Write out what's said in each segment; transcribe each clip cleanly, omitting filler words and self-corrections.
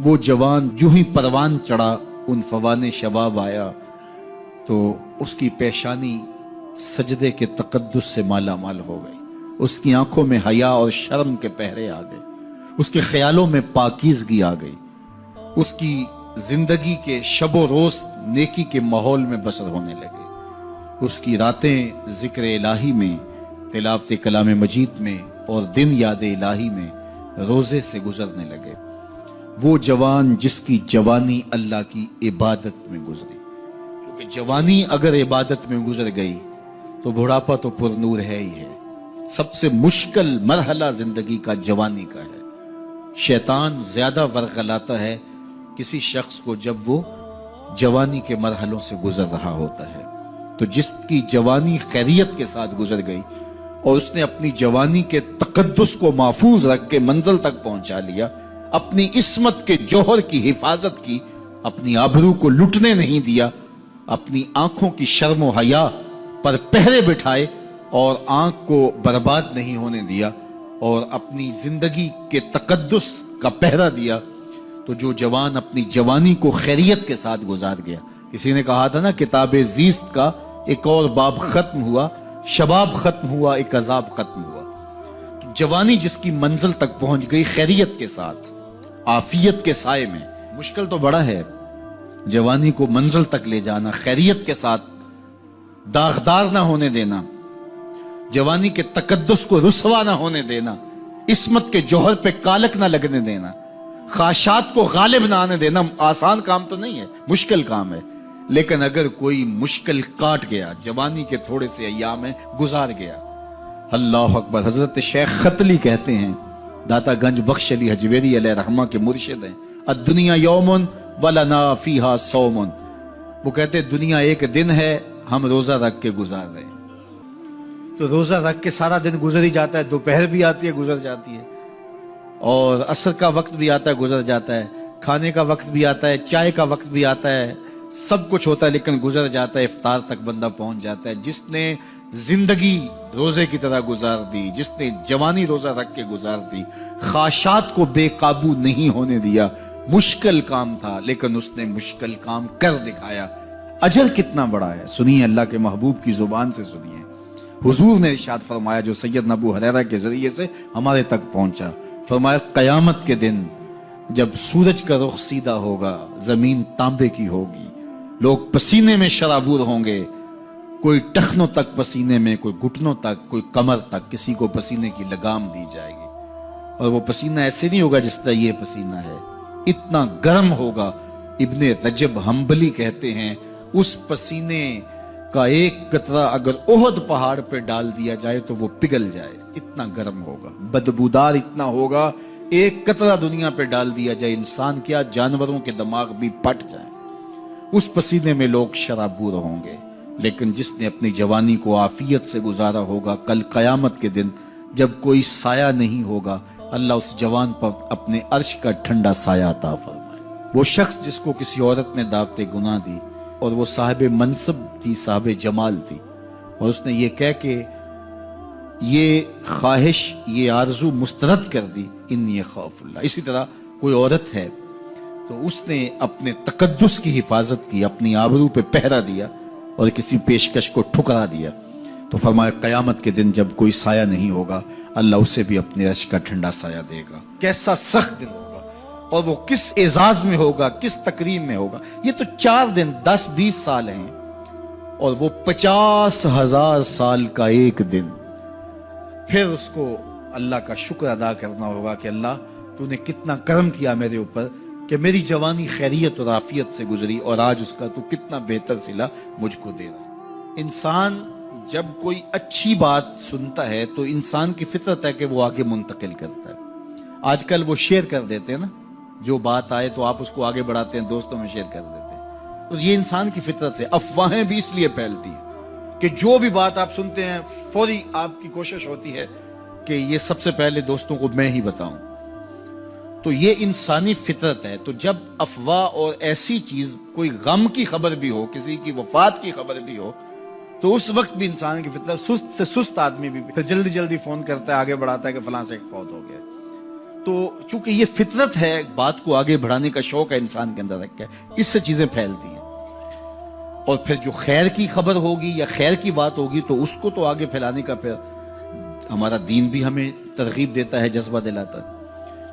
وہ جوان جو ہی پروان چڑھا ان فوان شباب آیا تو اس کی پیشانی سجدے کے تقدس سے مالا مال ہو گئی، اس کی آنکھوں میں حیا اور شرم کے پہرے آ گئے، اس کے خیالوں میں پاکیزگی آ گئی، اس کی زندگی کے شب و روز نیکی کے ماحول میں بسر ہونے لگے، اس کی راتیں ذکر الہی میں، تلاوت کلام مجید میں اور دن یاد الہی میں روزے سے گزرنے لگے۔ وہ جوان جس کی جوانی اللہ کی عبادت میں گزری، کیونکہ جوانی اگر عبادت میں گزر گئی تو بڑھاپا تو پر نور ہے ہی ہے۔ سب سے مشکل مرحلہ زندگی کا جوانی کا ہے۔ شیطان زیادہ ورغلاتا ہے کسی شخص کو جب وہ جوانی کے مرحلوں سے گزر رہا ہوتا ہے۔ تو جس کی جوانی خیریت کے ساتھ گزر گئی اور اس نے اپنی جوانی کے تقدس کو محفوظ رکھ کے منزل تک پہنچا لیا، اپنی عصمت کے جوہر کی حفاظت کی، اپنی آبرو کو لٹنے نہیں دیا، اپنی آنکھوں کی شرم و حیا پر پہرے بٹھائے اور آنکھ کو برباد نہیں ہونے دیا اور اپنی زندگی کے تقدس کا پہرا دیا، تو جو جوان اپنی جوانی کو خیریت کے ساتھ گزار گیا۔ کسی نے کہا تھا نا، کتاب زیست کا ایک اور باب ختم ہوا، شباب ختم ہوا، ایک عذاب ختم ہوا۔ تو جوانی جس کی منزل تک پہنچ گئی خیریت کے ساتھ، عافیت کے سائے میں، مشکل تو بڑا ہے جوانی کو منزل تک لے جانا، خیریت کے ساتھ، داغدار نہ ہونے دینا، جوانی کے تقدس کو رسوا نہ ہونے دینا، عصمت کے جوہر پہ کالک نہ لگنے دینا، خواہشات کو غالب نہ آنے دینا۔ آسان کام تو نہیں ہے، مشکل کام ہے، لیکن اگر کوئی مشکل کاٹ گیا، جوانی کے تھوڑے سے ایام میں گزار گیا۔ اللہ اکبر۔ حضرت شیخ ختلی کہتے ہیں، داتا گنج بخش علی حجویری علیہ رحمہ کے مرشد ہیں، الدنیا یوم ولنا فیہا صوم۔ وہ کہتے ہیں دنیا ایک دن ہے، ہم روزہ رکھ کے گزار رہے ہیں۔ تو روزہ رکھ کے سارا دن گزر ہی جاتا ہے، دوپہر بھی آتی ہے گزر جاتی ہے، اور عصر کا وقت بھی آتا ہے گزر جاتا ہے، کھانے کا وقت بھی آتا ہے، چائے کا وقت بھی آتا ہے، سب کچھ ہوتا ہے لیکن گزر جاتا ہے، افطار تک بندہ پہنچ جاتا ہے۔ جس نے زندگی روزے کی طرح گزار دی، جس نے جوانی روزہ رکھ کے گزار دی، خواہشات کو بے قابو نہیں ہونے دیا، مشکل کام تھا لیکن اس نے مشکل کام کر دکھایا۔ اجر کتنا بڑا ہے، سنیے اللہ کے محبوب کی زبان سے سنیے۔ حضور نے ارشاد فرمایا جو سیدنا ابو ہریرہ کے ذریعے سے ہمارے تک پہنچا، فرمایا قیامت کے دن جب سورج کا رخ سیدھا ہوگا، زمین تانبے کی ہوگی، لوگ پسینے میں شرابور ہوں گے، کوئی ٹخنوں تک پسینے میں، کوئی گھٹنوں تک، کوئی کمر تک، کسی کو پسینے کی لگام دی جائے گی، اور وہ پسینہ ایسے نہیں ہوگا جس طرح یہ پسینہ ہے، اتنا گرم ہوگا۔ ابن رجب حنبلی کہتے ہیں اس پسینے کا ایک قطرہ اگر احد پہاڑ پہ ڈال دیا جائے تو وہ پگھل جائے، اتنا گرم ہوگا، بدبودار اتنا ہوگا، ایک قطرہ دنیا پہ ڈال دیا جائے، انسان کیا جانوروں کے دماغ بھی پھٹ جائیں، اس پسینے میں لوگ شرابور ہوں گے۔ لیکن جس نے اپنی جوانی کو عافیت سے گزارا ہوگا، کل قیامت کے دن جب کوئی سایہ نہیں ہوگا، اللہ اس جوان پر اپنے عرش کا ٹھنڈا سایہ عطا فرمائے۔ وہ شخص جس کو کسی عورت نے دعوت گناہ دی اور وہ صاحب منصب تھی، صاحب جمال تھی، اور اس نے یہ کہہ کہ یہ خواہش، یہ آرزو مسترد کر دی، انی خاف اللہ۔ اسی طرح کوئی عورت ہے تو اس نے اپنے تقدس کی حفاظت کی، اپنی آبرو پہ پہرا دیا اور کسی پیشکش کو ٹھکرا دیا، تو فرمایا قیامت کے دن جب کوئی سایہ نہیں ہوگا، اللہ اسے بھی اپنے عرش کا ٹھنڈا سایہ دے گا۔ کیسا سخت دن ہوگا، اور وہ کس اعزاز میں ہوگا، کس تکریم میں ہوگا۔ یہ تو 4 دن 10-20 سال ہیں، اور وہ 50,000 سال کا ایک دن۔ پھر اس کو اللہ کا شکر ادا کرنا ہوگا کہ اللہ تو نے کتنا کرم کیا میرے اوپر کہ میری جوانی خیریت اور عافیت سے گزری، اور آج اس کا تو کتنا بہتر صلہ مجھ کو دے رہا۔ انسان جب کوئی اچھی بات سنتا ہے تو انسان کی فطرت ہے کہ وہ آگے منتقل کرتا ہے۔ آج کل وہ شیئر کر دیتے ہیں نا، جو بات آئے تو آپ اس کو آگے بڑھاتے ہیں، دوستوں میں شیئر کر دیتے ہیں۔ تو یہ انسان کی فطرت سے افواہیں بھی اس لیے پھیلتی ہیں کہ جو بھی بات آپ سنتے ہیں فوری آپ کی کوشش ہوتی ہے کہ یہ سب سے پہلے دوستوں کو میں ہی بتاؤں۔ تو یہ انسانی فطرت ہے۔ تو جب افواہ اور ایسی چیز، کوئی غم کی خبر بھی ہو، کسی کی وفات کی خبر بھی ہو، تو اس وقت بھی انسان کی فطرت، سست سے سست آدمی بھی پھر جلدی جلدی فون کرتا ہے، آگے بڑھاتا ہے کہ فلاں سے ایک فوت ہو گیا۔ تو چونکہ یہ فطرت ہے، بات کو آگے بڑھانے کا شوق ہے انسان کے اندر رکھا ہے، اس سے چیزیں پھیلتی ہیں، اور پھر جو خیر کی خبر ہوگی یا خیر کی بات ہوگی تو اس کو تو آگے پھیلانے کا پھر ہمارا دین بھی ہمیں ترغیب دیتا ہے، جذبہ دلاتا ہے۔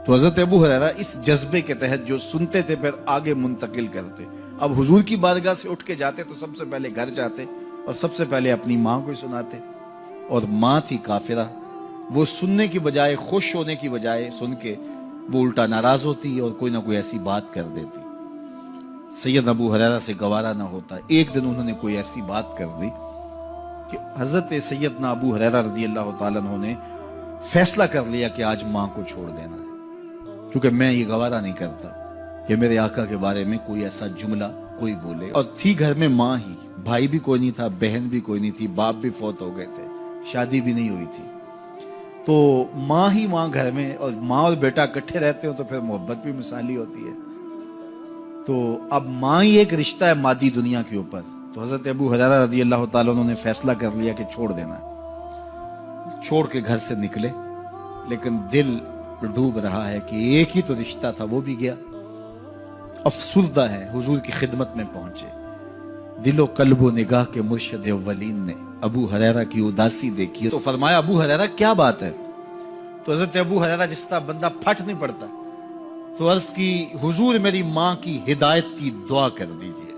تو حضرت ابو ہریرہ اس جذبے کے تحت جو سنتے تھے پھر آگے منتقل کرتے۔ اب حضور کی بارگاہ سے اٹھ کے جاتے تو سب سے پہلے گھر جاتے اور سب سے پہلے اپنی ماں کو سناتے، اور ماں تھی کافرہ، وہ سننے کی بجائے، خوش ہونے کی بجائے سن کے وہ الٹا ناراض ہوتی اور کوئی نہ کوئی ایسی بات کر دیتی۔ سید ابو ہریرہ سے گوارا نہ ہوتا، ایک دن انہوں نے کوئی ایسی بات کر دی کہ حضرت سیدنا ابو ہریرہ رضی اللہ تعالیٰ عنہ نے فیصلہ کر لیا کہ آج ماں کو چھوڑ دینا ہے، کیونکہ میں یہ گوارا نہیں کرتا کہ میرے آقا کے بارے میں کوئی ایسا جملہ کوئی بولے۔ اور تھی گھر میں ماں ہی، بھائی بھی کوئی نہیں تھا، بہن بھی کوئی نہیں تھی، باپ بھی فوت ہو گئے تھے، شادی بھی نہیں ہوئی تھی، تو ماں ہی ماں گھر میں، اور ماں اور بیٹا اکٹھے رہتے ہو تو پھر محبت بھی مثالی ہوتی ہے۔ تو اب ماں ہی ایک رشتہ ہے مادی دنیا کے اوپر، تو حضرت ابو ہریرہ رضی اللہ تعالیٰ عنہ نے فیصلہ کر لیا کہ چھوڑ دینا ہے۔ چھوڑ کے گھر سے نکلے، لیکن دل ڈوب رہا ہے کہ ایک ہی تو رشتہ تھا وہ بھی گیا۔ افسردہ ہے، حضور کی خدمت میں پہنچے، دل و قلب و نگاہ کے مرشد اولین نے ابو ہریرہ کی اداسی دیکھی تو فرمایا ابو ہریرہ کیا بات ہے؟ تو حضرت ابو ہریرہ جس طرح بندہ پھٹ نہیں پڑتا، تو عرض کی حضور میری ماں کی ہدایت کی دعا کر دیجئے۔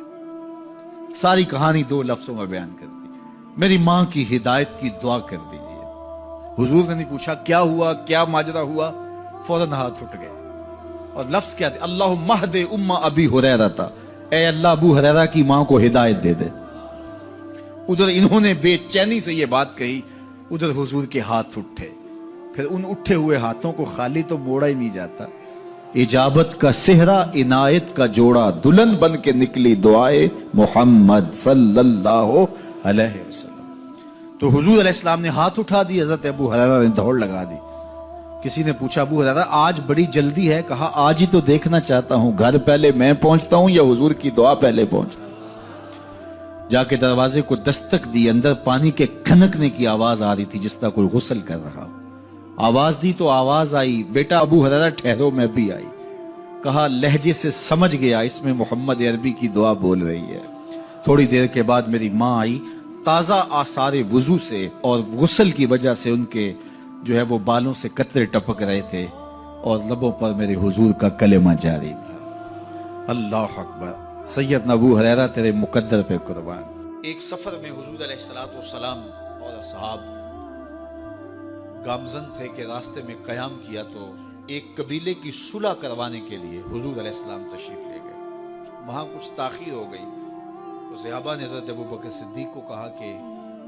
ساری کہانی 2 لفظوں میں بیان کر دی، میری ماں کی ہدایت کی دعا کر دیجئے۔ حضور نے نہیں پوچھا کیا ہوا، کیا ماجرا ہوا، فوراً ہاتھ اٹھ گئے، اور لفظ کیا تھے؟ اللہم اہد ام ابی ہریرہ تھا، اے اللہ ابو ہریرہ کی ماں کو ہدایت دے دے۔ ادھر انہوں نے بے چینی سے یہ بات کہی، ادھر حضور کے ہاتھ اٹھے، پھر ان اٹھے ہوئے ہاتھوں کو خالی تو موڑا ہی نہیں جاتا، اجابت کا صحرا عنایت کا جوڑا، دلہن بن کے نکلی دعائے محمد صلی اللہ علیہ وسلم۔ تو حضور علیہ السلام نے ہاتھ اٹھا دی، حضرت ابو ہریرہ نے دوڑ لگا دی۔ کسی نے پوچھا ابو ہریرہ آج بڑی جلدی ہے؟ کہا آج ہی تو دیکھنا چاہتا ہوں، گھر پہلے میں پہنچتا ہوں یا حضور کی دعا پہلے پہنچتی؟ جا کے دروازے کو دستک دی، اندر پانی کے کھنکنے کی آواز آ رہی تھی جس طرح کوئی غسل کر رہا۔ آواز دی تو آواز آئی، بیٹا ابو ہریرہ ٹھہرو، میں بھی آئی۔ کہا لہجے سے سمجھ گیا اس میں محمد عربی کی دعا بول رہی ہے۔ تھوڑی دیر کے بعد میری ماں آئی، تازہ آثار وضو سے، اور غسل کی وجہ سے ان کے جو ہے وہ بالوں سے قطرے ٹپک رہے تھے، اور لبوں پر میرے حضور کا کلمہ جاری تھا۔ اللہ اکبر، سیدنا ابو ہریرہ تیرے مقدر پہ قربان۔ ایک سفر میں حضور علیہ السلام اور اصحاب گامزن تھے کہ راستے میں قیام کیا، تو ایک قبیلے کی صلح کروانے کے لیے حضور علیہ السلام تشریف لے گئے۔ وہاں کچھ تاخیر ہو گئی تو صحابہ نے حضرت ابوبکر صدیق کو کہا کہ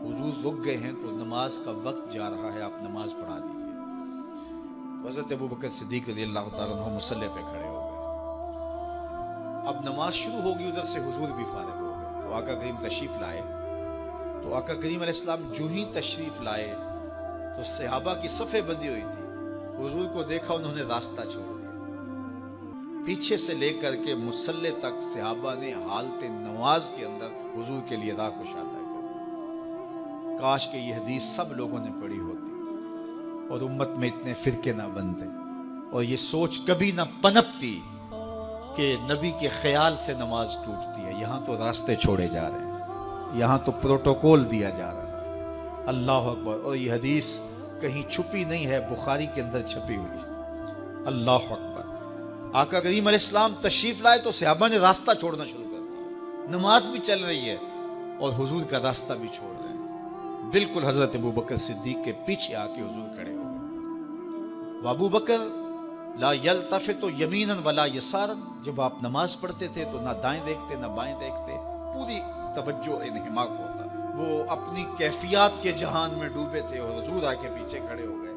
حضور رک گئے ہیں تو نماز کا وقت جا رہا ہے، آپ نماز پڑھا دیجیے۔ تو حضرت ابوبکر صدیق رضی اللہ تعالیٰ عنہ مصلی پہ کھڑے ہو گئے۔ اب نماز شروع ہوگی، ادھر سے حضور بھی فارغ ہو گئے، تو آقا کریم تشریف لائے۔ تو آقا کریم علیہ السلام جو ہی تشریف لائے تو صحابہ کی صفیں بندی ہوئی تھی، حضور کو دیکھا انہوں نے راستہ چھوڑ دیا۔ پیچھے سے لے کر کے مصلی تک صحابہ نے حالت نماز کے اندر حضور کے لیے راہ کشادہ کر۔ کاش کہ یہ حدیث سب لوگوں نے پڑھی ہوتی اور امت میں اتنے فرقے نہ بنتے، اور یہ سوچ کبھی نہ پنپتی کہ نبی کے خیال سے نماز ٹوٹتی ہے۔ یہاں تو راستے چھوڑے جا رہے ہیں، یہاں تو پروٹوکول دیا جا رہا ہے۔ اللہ اکبر، اور یہ حدیث کہیں چھپی نہیں ہے، بخاری کے اندر چھپی ہوئی۔ اللہ اکبر، آقا کریم علیہ السلام تشریف لائے تو صحابہ نے راستہ چھوڑنا شروع کر دیا، نماز بھی چل رہی ہے اور حضور کا راستہ بھی چھوڑ رہے ہیں۔ بالکل حضرت ابوبکر صدیق کے پیچھے آ کے حضور کھڑے ہو گئے۔ وابوبکر لا یلتفت یمینا ولا یسارا، جب آپ نماز پڑھتے تھے تو نہ دائیں دیکھتے نہ بائیں دیکھتے، پوری توجہ انہماک ہوتا، وہ اپنی کیفیات کے جہان میں ڈوبے تھے، اور حضور آ کے پیچھے کھڑے ہو گئے۔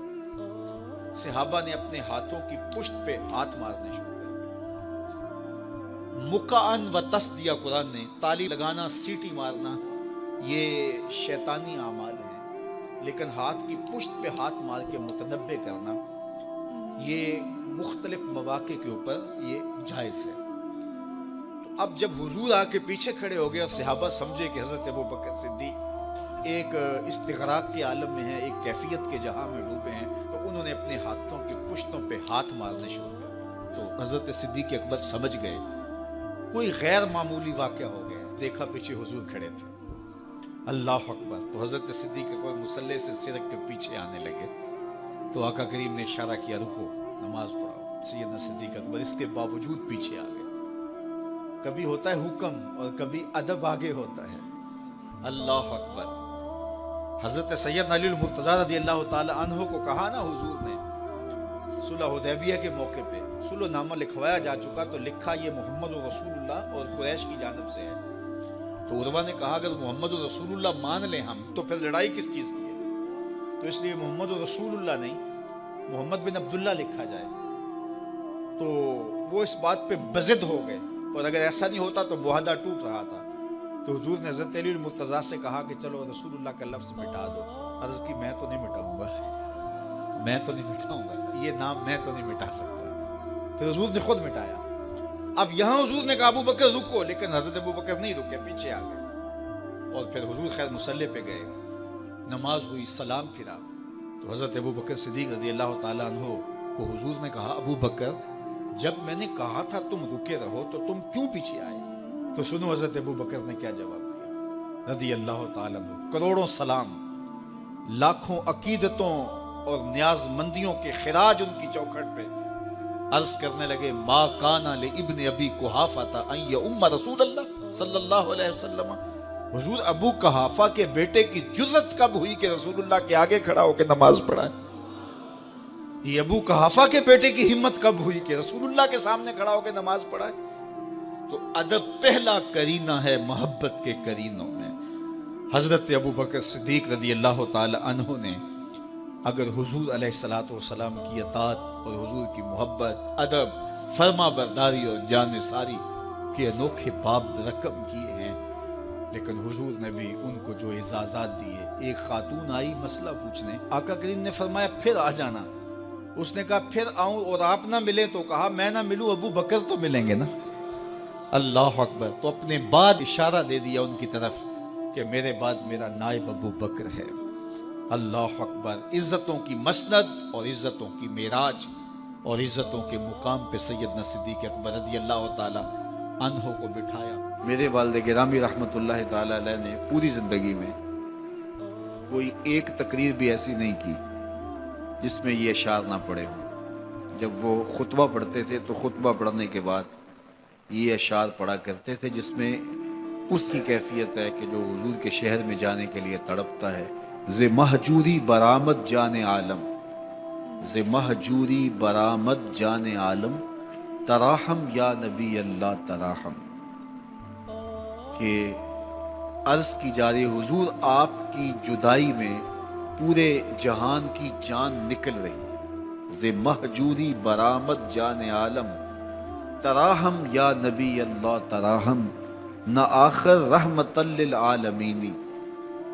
صحابہ نے اپنے ہاتھوں کی پشت پہ ہاتھ مارنے شروع کر دیے۔ مقعن و تصدیہ، قرآن نے تالی لگانا، سیٹی مارنا، یہ شیطانی اعمال ہیں، لیکن ہاتھ کی پشت پہ ہاتھ مار کے متنبع کرنا یہ مختلف مواقع کے اوپر یہ جائز ہے۔ تو اب جب حضور آ کے پیچھے کھڑے ہو گئے اور صحابہ سمجھے کہ حضرت ابوبکر صدیق ایک استغراق کے عالم میں ہیں، ایک کیفیت کے جہاں میں ڈوبے ہیں، تو انہوں نے اپنے ہاتھوں کی پشتوں پہ ہاتھ مارنے شروع کر دیے۔ تو حضرت صدیق اکبر سمجھ گئے کوئی غیر معمولی واقعہ ہو گیا۔ دیکھا پیچھے حضور کھڑے تھے، اللہ اکبر۔ تو حضرت صدیق اکبر مصلی سے سرک کے پیچھے آنے لگے تو آقا کریم نے اشارہ کیا رکو نماز پڑھاؤ۔ سیدنا صدیق اکبر اس کے باوجود پیچھے آ گئے۔ کبھی ہوتا ہے حکم اور کبھی ادب آگے ہوتا ہے، اللہ اکبر۔ حضرت سیدنا علی المرتضیٰ رضی اللہ تعالی عنہ کو کہا نا حضور نے صلح حدیبیہ کے موقع پہ صلح نامہ لکھوایا جا چکا تو لکھا یہ محمد رسول اللہ اور قریش کی جانب سے ہے۔ تو عروہ نے کہا اگر محمد رسول اللہ مان لیں ہم تو پھر لڑائی کس چیز کی ہے؟ تو اس لیے محمد رسول اللہ نہیں محمد بن عبداللہ لکھا جائے۔ تو وہ اس بات پہ بضد ہو گئے، اور اگر ایسا نہیں ہوتا تو معاہدہ ٹوٹ رہا تھا۔ تو حضور نے حضرت علی المرتضیٰ سے کہا کہ چلو رسول اللہ کا لفظ مٹا دو۔ عرض کی میں تو نہیں مٹاؤں گا، میں تو نہیں مٹاؤں گا، یہ نام میں تو نہیں مٹا سکتا۔ پھر حضور نے خود مٹایا۔ اب یہاں حضور نے کہا ابو بکر رکو، لیکن حضرت ابو بکر نہیں رکے، پیچھے آ گئے۔ اور پھر حضور خیر مصلی پہ گئے، نماز ہوئی، سلام پھرا تو حضرت ابو بکر صدیق رضی اللہ تعالیٰ عنہ کو حضور نے کہا ابو بکر جب میں نے کہا تھا تم رکے رہو تو تم کیوں پیچھے آئے؟ تو سنو حضرت ابو بکر نے کیا جواب دیا رضی اللہ تعالیٰ عنہ۔ کروڑوں سلام، لاکھوں عقیدتوں اور نیاز مندیوں کے خراج ان کی چوکھٹ پہ عرض کرنے لگے ما کان لابن ابی قحافہ ان یؤم رسول اللہ صلی اللہ علیہ وسلم۔ حضور ابو قحافہ کے بیٹے کی جرت کب ہوئی کہ رسول اللہ کے آگے کھڑا ہو کے نماز پڑھائے؟ یہ ابو قحافہ کے بیٹے کی ہمت کب ہوئی کہ رسول اللہ کے سامنے کھڑا ہو کے نماز پڑھائے؟ تو ادب پہلا کرینہ ہے محبت کے کرینوں میں۔ حضرت ابو بکر صدیق رضی اللہ تعالی عنہ نے اگر حضور علیہ الصلوۃ والسلام کی اطاعت اور حضور کی محبت، ادب، فرما برداری اور جان ساری کے انوکھے باب رقم کیے ہیں، لیکن حضور نے بھی ان کو جو اعزازات دیے۔ ایک خاتون آئی مسئلہ پوچھنے، آقا کریم نے فرمایا پھر آ جانا۔ اس نے کہا پھر آؤں اور آپ نہ ملے؟ تو کہا میں نہ ملوں ابو بکر تو ملیں گے نا، اللہ اکبر۔ تو اپنے بعد اشارہ دے دیا ان کی طرف کہ میرے بعد میرا نائب ابو بکر ہے، اللہ اکبر۔ عزتوں کی مسند اور عزتوں کی معراج اور عزتوں کے مقام پہ سیدنا صدیق اکبر رضی اللہ تعالی عنہ کو بٹھایا۔ میرے والد گرامی رحمت اللہ تعالی علیہ نے پوری زندگی میں کوئی ایک تقریر بھی ایسی نہیں کی جس میں یہ اشعار نہ پڑے ہوں۔ جب وہ خطبہ پڑھتے تھے تو خطبہ پڑھنے کے بعد یہ اشعار پڑھا کرتے تھے، جس میں اس کی کیفیت ہے کہ جو حضور کے شہر میں جانے کے لیے تڑپتا ہے۔ ز مہجوری برآمد جان عالم، ز مہجوری برآمد جان عالم، تراہم یا نبی اللہ تراہم۔ کہ عرض کی جا رہی حضور آپ کی جدائی میں پورے جہان کی جان نکل رہی، ز مہجوری برآمد جان عالم، تراہم یا نبی اللہ تراہم، نہ آخر رحمت للعالمین،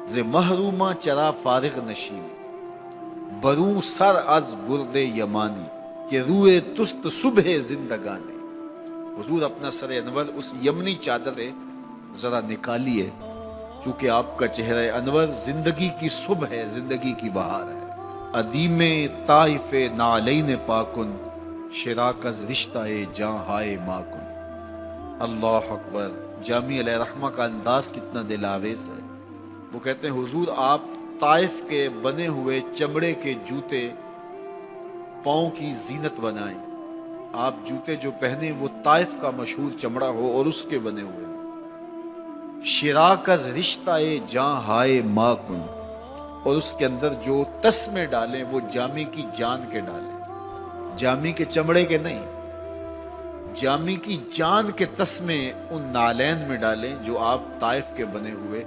ز محرومہ چرا فارغ نشین، بروں سر از برد یمانی، کہ روئے تست صبح زندگانی۔ حضور اپنا سر انور اس یمنی چادر سے ذرا نکالیے، چونکہ آپ کا چہرہ انور زندگی کی صبح ہے، زندگی کی بہار ہے۔ ادیم طائف نعلین پاکن، شراکز رشتہ جاں ہائے ماکن۔ اللہ اکبر۔ جامی علیہ رحمہ کا انداز کتنا دل آویز ہے۔ وہ کہتے ہیں حضور آپ طائف کے بنے ہوئے چمڑے کے جوتے پاؤں کی زینت بنائیں۔ آپ جوتے جو پہنے وہ طائف کا مشہور چمڑا ہو اور اس کے بنے ہوئے۔ شراکز رشتہ جاں ہائے ماکن، اور اس کے اندر جو تسمے ڈالیں وہ جامی کی جان کے ڈالیں، جامی کے چمڑے کے نہیں، جامی کی جان کے تسمے ان نالین میں ڈالیں جو آپ طائف کے بنے ہوئے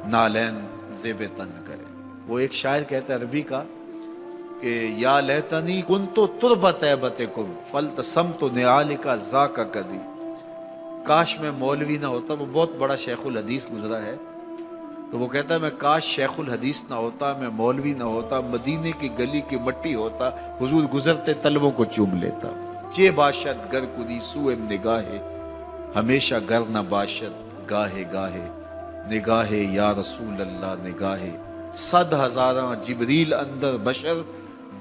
نالین زیب تن کریں۔ وہ ایک شاعر کہتا ہے عربی کا کہ یا لیتنی کنتو تربت ایبتکم فلتسمت نعالک ذاک کدی، کاش میں مولوی نہ ہوتا۔ وہ بہت بڑا شیخ الحدیث گزرا ہے، تو وہ کہتا ہے میں کاش شیخ الحدیث نہ ہوتا، میں مولوی نہ ہوتا، مدینے کی گلی کی مٹی ہوتا، حضور گزرتے طلبوں کو چوم لیتا۔ چے باشد گر کنی سوئم نگاہے، ہمیشہ گر نہ باشد گاہے گاہے، نگاہے یا رسول اللہ نگاہے، صد ہزاراں جبریل اندر بشر،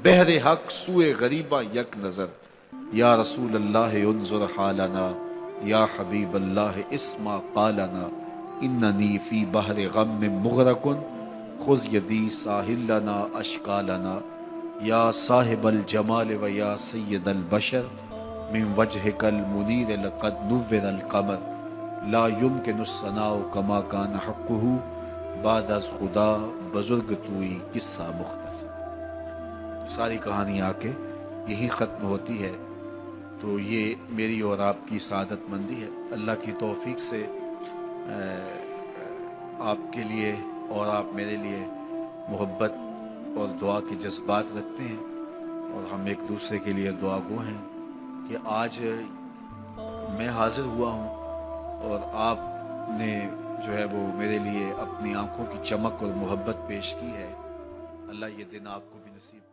بہر حق سوئے غریبہ یک نظر، یا رسول اللہ انظر حالنا، یا حبیب اللہ اسما قالنا، اننی فی بحر غم مغرق خذ یدی ساحل لنا اشکالنا، یا صاحب الجمال و یا سید البشر من وجهک المنیر لقد نور القمر، لا يمکن الثناء کما کان حقہ بعد از خدا بزرگ توئی قصہ مختصر۔ ساری کہانی آ کے یہی ختم ہوتی ہے، تو یہ میری اور آپ کی سعادت مندی ہے۔ اللہ کی توفیق سے آپ کے لیے اور آپ میرے لیے محبت اور دعا کے جذبات رکھتے ہیں، اور ہم ایک دوسرے کے لیے دعا گو ہیں کہ آج میں حاضر ہوا ہوں اور آپ نے جو ہے وہ میرے لیے اپنی آنکھوں کی چمک اور محبت پیش کی ہے۔ اللہ یہ دن آپ کو بھی نصیب